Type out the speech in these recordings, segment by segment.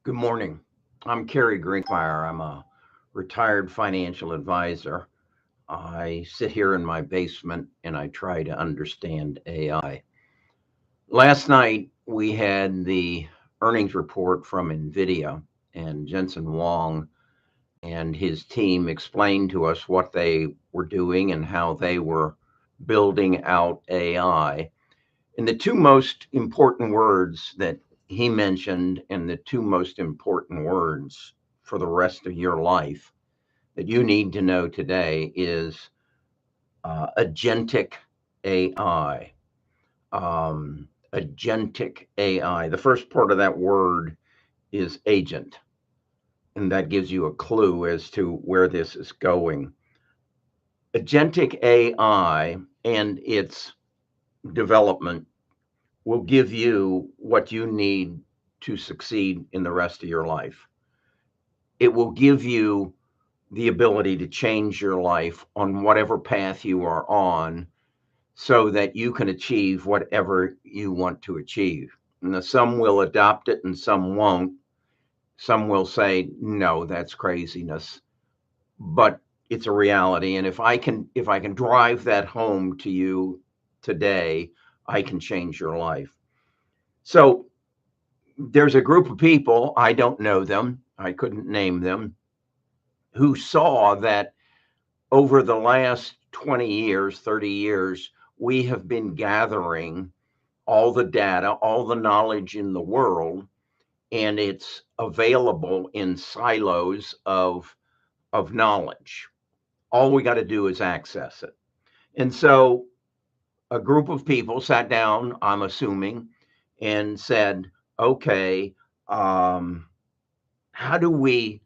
Good morning. I'm Kerry. I'm a retired financial advisor. I sit here in my basement and I try to understand AI. Last night we had the earnings report from NVIDIA, and Jensen Huang and his team explained to us what they were doing and how they were building out AI. And the two most important words that he mentioned, and the two most important words for the rest of your life that you need to know today is agentic AI. Agentic AI. The first part of that word is agent, and that gives you a clue as to where this is going. Agentic AI and its development will give you what you need to succeed in the rest of your life. It will give you the ability to change your life on whatever path you are on so that you can achieve whatever you want to achieve. Now, some will adopt it and some won't. Some will say, no, that's craziness. But it's a reality. And if I can drive that home to you today, I can change your life. So there's a group of people, I don't know them, I couldn't name them, who saw that over the last 20 years, 30 years, we have been gathering all the data, all the knowledge in the world, and it's available in silos of knowledge. All we got to do is access it. And so a group of people sat down, I'm assuming, and said, okay, um, how do we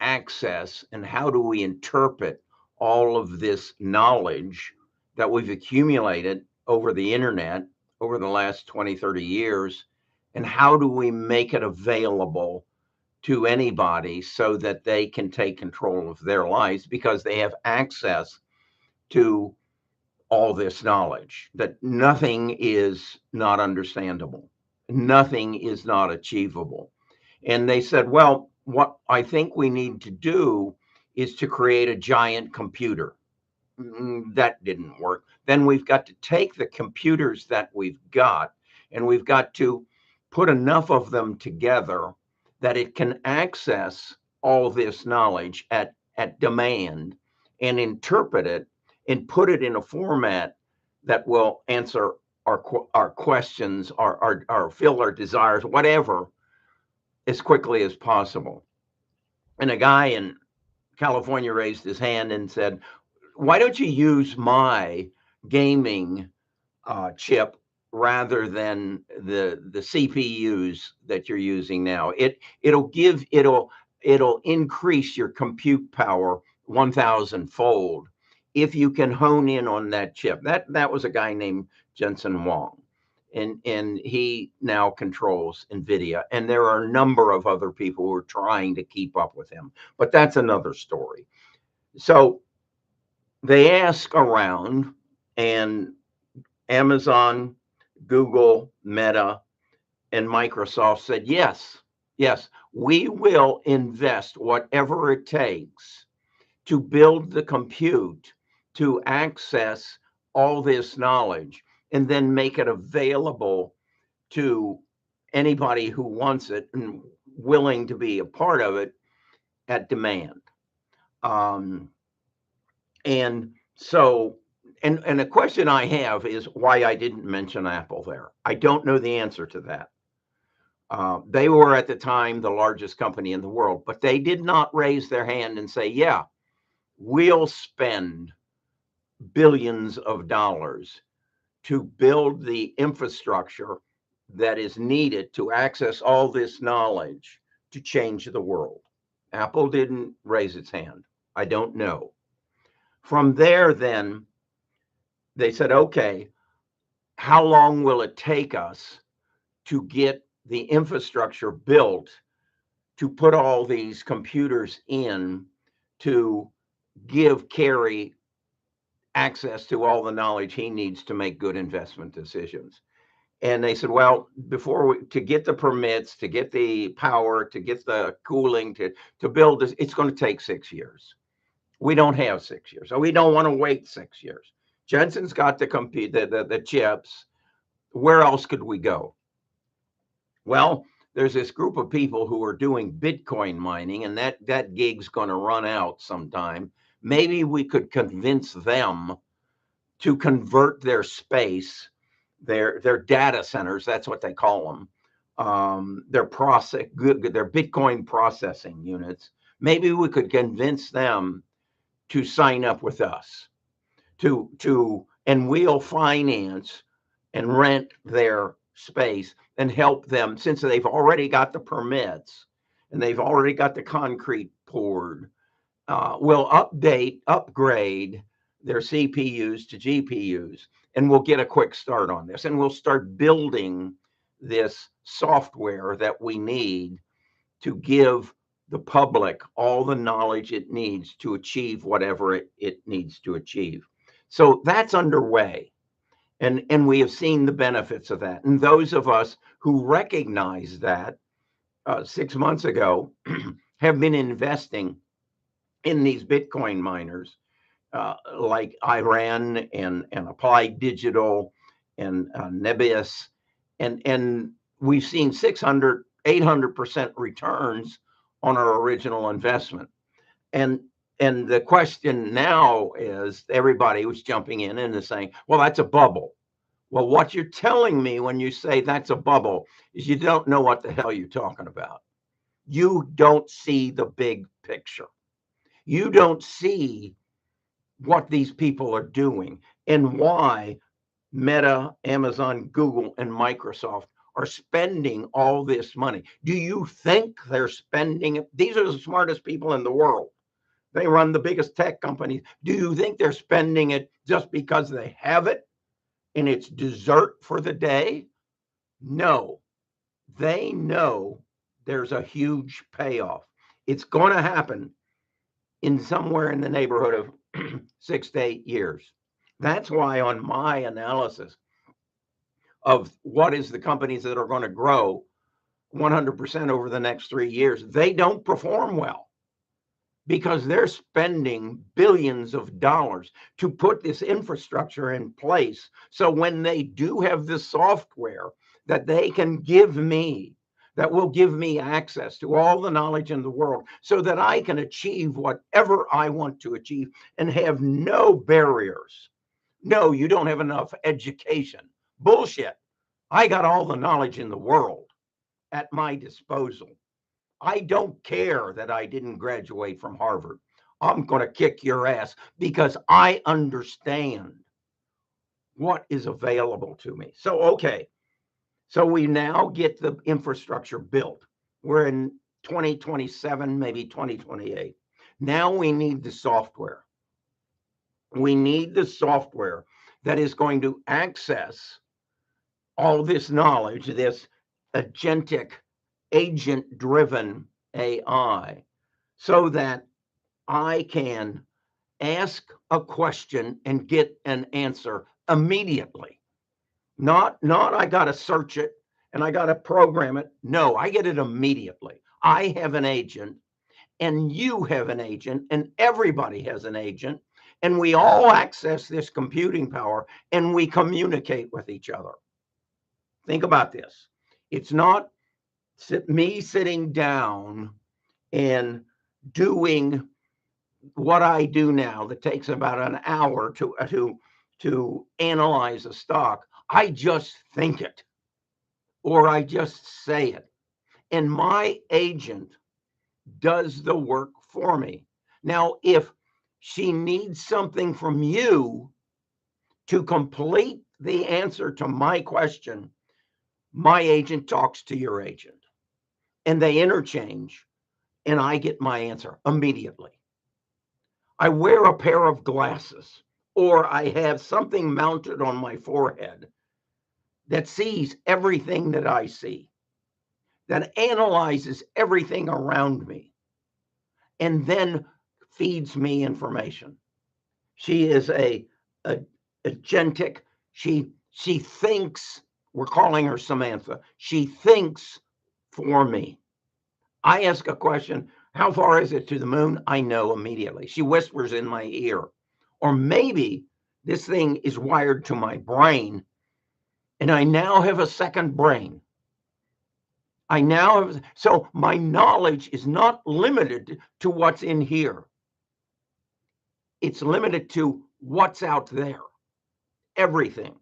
access and how do we interpret all of this knowledge that we've accumulated over the internet over the last 20, 30 years, and how do we make it available to anybody so that they can take control of their lives because they have access to all this knowledge, that nothing is not understandable, nothing is not achievable. And they said, well, what I think we need to do is to create a giant computer. That didn't work. Then we've got to take the computers that we've got and we've got to put enough of them together that it can access all this knowledge at demand and interpret it and put it in a format that will answer our questions, our fill our desires, whatever, as quickly as possible. And a guy in California raised his hand and said, why don't you use my gaming chip rather than the CPUs that you're using now? It'll increase your compute power 1,000 fold if you can hone in on that chip. That was a guy named Jensen Huang, and he now controls NVIDIA. And there are a number of other people who are trying to keep up with him, but that's another story. So they ask around, and Amazon, Google, Meta, and Microsoft said, yes, we will invest whatever it takes to build the compute to access all this knowledge and then make it available to anybody who wants it and willing to be a part of it at demand. Um, and so, and the question I have is why I didn't mention Apple there. I don't know the answer to that. They were at the time the largest company in the world, but they did not raise their hand and say, yeah, we'll spend billions of dollars to build the infrastructure that is needed to access all this knowledge to change the world. Apple didn't raise its hand. I don't know. From there, then, they said, okay, how long will it take us to get the infrastructure built to put all these computers in to give Kerry access to all the knowledge he needs to make good investment decisions? And they said, well, to get the permits, to get the power, to get the cooling, to build this, it's going to take 6 years. We don't have 6 years, so we don't want to wait 6 years. Jensen's got the chips. Where else could we go? Well, there's this group of people who are doing Bitcoin mining, and that gig's going to run out sometime. Maybe we could convince them to convert their space, their data centers. That's what they call them. Their Bitcoin processing units. Maybe we could convince them to sign up with us, and we'll finance and rent their space and help them, since they've already got the permits and they've already got the concrete poured. We'll upgrade their CPUs to GPUs, and we'll get a quick start on this, and we'll start building this software that we need to give the public all the knowledge it needs to achieve whatever it needs to achieve. So that's underway. And we have seen the benefits of that. And those of us who recognize that 6 months ago have been investing in these Bitcoin miners, like Iran and Applied Digital and Nebius. And we've seen 600, 800% returns on our original investment. And the question now is, everybody was jumping in and is saying, well, that's a bubble. Well, what you're telling me when you say that's a bubble is you don't know what the hell you're talking about. You don't see the big picture. You don't see what these people are doing and why Meta, Amazon, Google, and Microsoft are spending all this money. Do you think they're spending it? These are the smartest people in the world. They run the biggest tech companies. Do you think they're spending it just because they have it and it's dessert for the day? No, they know there's a huge payoff. It's going to happen in somewhere in the neighborhood of 6 to 8 years. That's why on my analysis of what is the companies that are going to grow 100% over the next 3 years, they don't perform well, because they're spending billions of dollars to put this infrastructure in place. So when they do have the software that they can give me, that will give me access to all the knowledge in the world so that I can achieve whatever I want to achieve and have no barriers. No, you don't have enough education. Bullshit. I got all the knowledge in the world at my disposal. I don't care that I didn't graduate from Harvard. I'm going to kick your ass because I understand what is available to me. So, okay. So we now get the infrastructure built. We're in 2027, maybe 2028. Now we need the software. We need the software that is going to access all this knowledge, this agentic, agent-driven AI, so that I can ask a question and get an answer immediately. Not I got to search it and I got to program it. No, I get it immediately. I have an agent and you have an agent and everybody has an agent, and we all access this computing power and we communicate with each other. Think about this. It's not me sitting down and doing what I do now that takes about an hour to analyze a stock. I just think it, or I just say it, and my agent does the work for me. Now, if she needs something from you to complete the answer to my question, my agent talks to your agent and they interchange, and I get my answer immediately. I wear a pair of glasses, or I have something mounted on my forehead that sees everything that I see, that analyzes everything around me, and then feeds me information. She is a agentic. She thinks We're calling her Samantha. She thinks for me. I ask a question, how far is it to the moon? I know immediately. She whispers in my ear. Or maybe this thing is wired to my brain, and I now have a second brain. So my knowledge is not limited to what's in here. It's limited to what's out there, everything.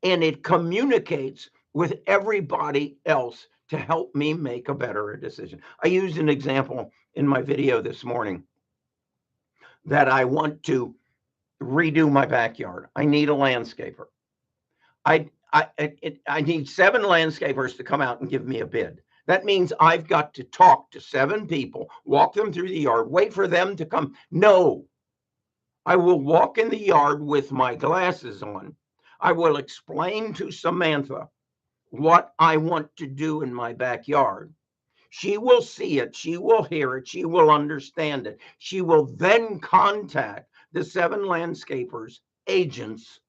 And it communicates with everybody else to help me make a better decision. I used an example in my video this morning that I want to redo my backyard. I need a landscaper. I need 7 landscapers to come out and give me a bid. That means I've got to talk to 7 people, walk them through the yard, wait for them to come. No, I will walk in the yard with my glasses on. I will explain to Samantha what I want to do in my backyard. She will see it. She will hear it. She will understand it. She will then contact the 7 landscapers, agents,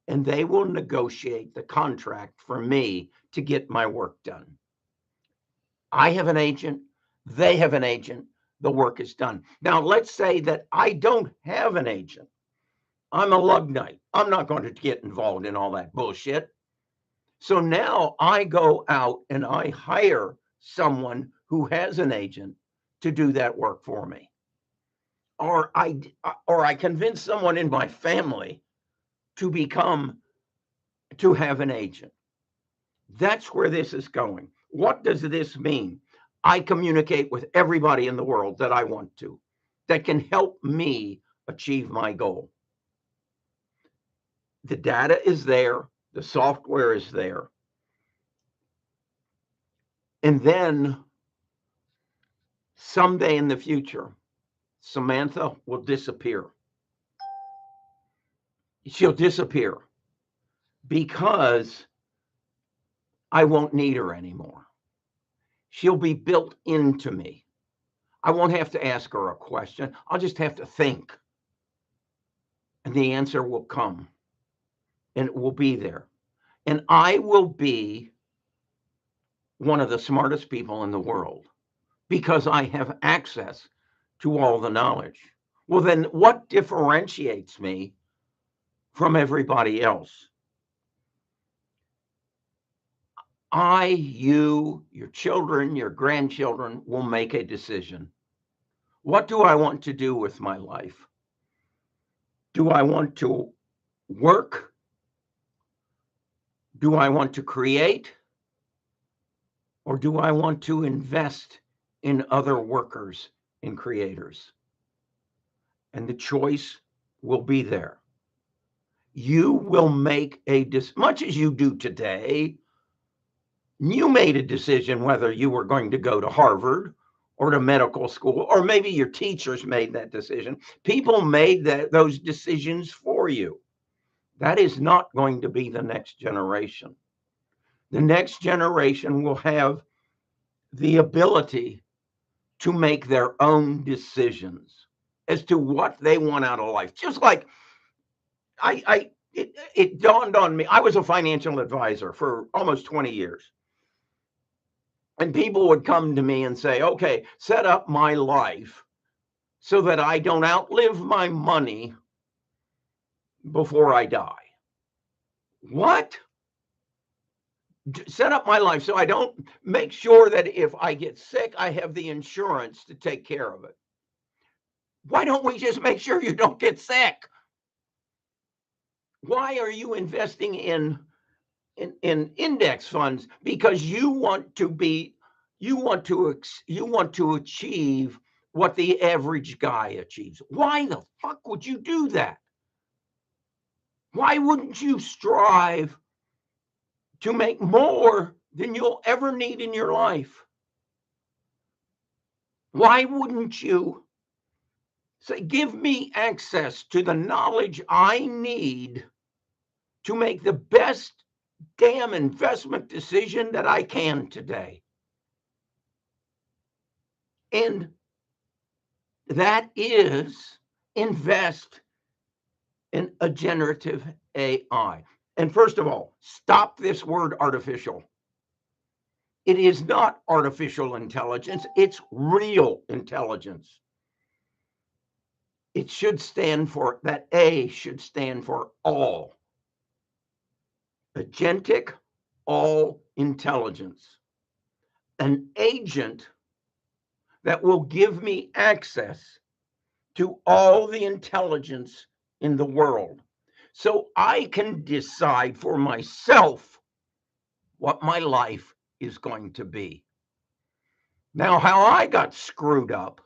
and they will negotiate the contract for me to get my work done. I have an agent. They have an agent. The work is done. Now, let's say that I don't have an agent. I'm a Lugnite. I'm not going to get involved in all that bullshit. So now I go out and I hire someone who has an agent to do that work for me. Or I convince someone in my family to have an agent. That's where this is going. What does this mean? I communicate with everybody in the world that I want to, that can help me achieve my goal. The data is there, the software is there. And then someday in the future, Samantha will disappear. She'll disappear because I won't need her anymore. She'll be built into me. I won't have to ask her a question. I'll just have to think. And the answer will come. And it will be there. And I will be one of the smartest people in the world because I have access to all the knowledge. Well, then what differentiates me from everybody else? You, your children, your grandchildren will make a decision. What do I want to do with my life? Do I want to work? Do I want to create? Or do I want to invest in other workers and creators? And the choice will be there. You will make much as you do today. You made a decision whether you were going to go to Harvard or to medical school, or maybe your teachers made that decision. People made those decisions for you. That is not going to be the next generation. The next generation will have the ability to make their own decisions as to what they want out of life. Just like it dawned on me, I was a financial advisor for almost 20 years. And people would come to me and say, okay, set up my life so that I don't outlive my money before I die. What? Set up my life so I don't make sure that if I get sick, I have the insurance to take care of it. Why don't we just make sure you don't get sick? Why are you investing in index funds? Because you want to achieve what the average guy achieves. Why the fuck would you do that? Why wouldn't you strive to make more than you'll ever need in your life? Why wouldn't you say, give me access to the knowledge I need to make the best damn investment decision that I can today? And that is invest in a generative AI. And first of all, stop this word artificial. It is not artificial intelligence. It's real intelligence. It should stand for, that A should stand for all. Agentic, all intelligence. An agent that will give me access to all the intelligence in the world so I can decide for myself what my life is going to be. Now, how I got screwed up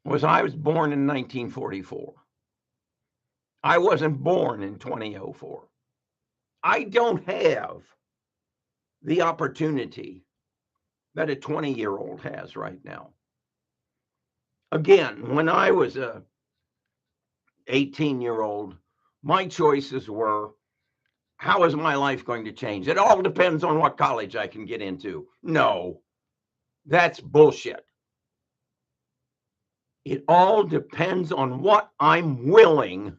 was I was born in 1944. I wasn't born in 2004. I don't have the opportunity that a 20-year-old has right now. Again, when I was a 18-year-old, my choices were, how is my life going to change? It all depends on what college I can get into. No, that's bullshit. It all depends on what I'm willing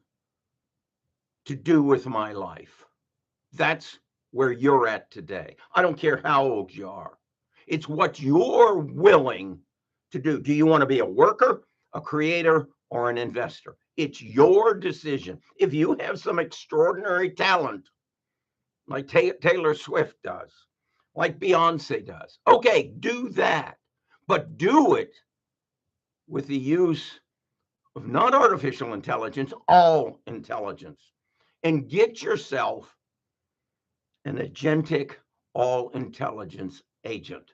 to do with my life. That's where you're at today. I don't care how old you are. It's what you're willing to do. Do you want to be a worker, a creator, or an investor? It's your decision. If you have some extraordinary talent, like Taylor Swift does, like Beyonce does, okay, do that. But do it with the use of not artificial intelligence, all intelligence. And get yourself an agentic all intelligence agent,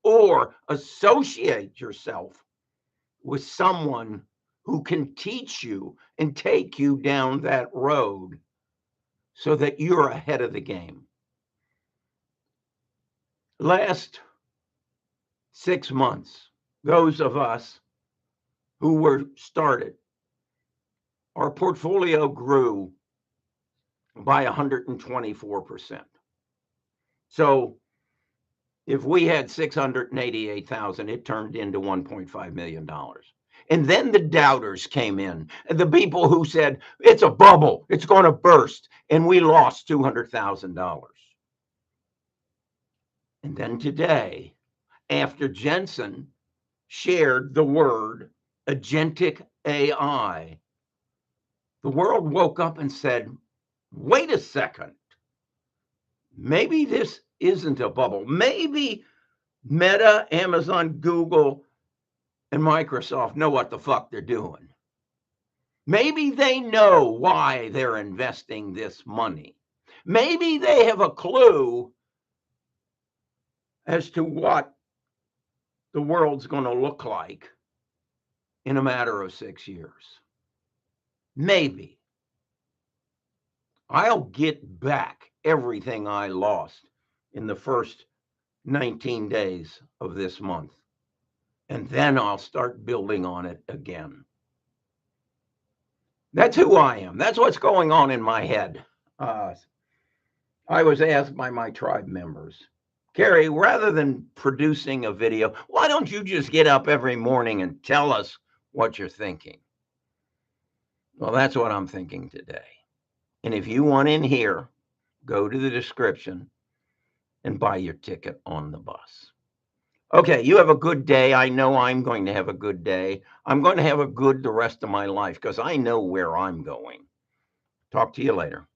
or associate yourself with someone who can teach you and take you down that road so that you're ahead of the game. Last 6 months, those of us who were started, our portfolio grew by 124%. So if we had 688,000, it turned into $1.5 million. And then the doubters came in, and the people who said, it's a bubble, it's going to burst, and we lost $200,000. And then today, after Jensen shared the word Agentic AI, the world woke up and said, wait a second, maybe this isn't a bubble. Maybe Meta, Amazon, Google, and Microsoft know what the fuck they're doing. Maybe they know why they're investing this money. Maybe they have a clue as to what the world's going to look like in a matter of 6 years. Maybe. I'll get back everything I lost in the first 19 days of this month. And then I'll start building on it again. That's who I am. That's what's going on in my head. I was asked by my tribe members, Kerry, rather than producing a video, why don't you just get up every morning and tell us what you're thinking? Well, that's what I'm thinking today. And if you want in here, go to the description and buy your ticket on the bus. Okay, you have a good day. I know I'm going to have a good day. I'm going to have a good the rest of my life because I know where I'm going. Talk to you later.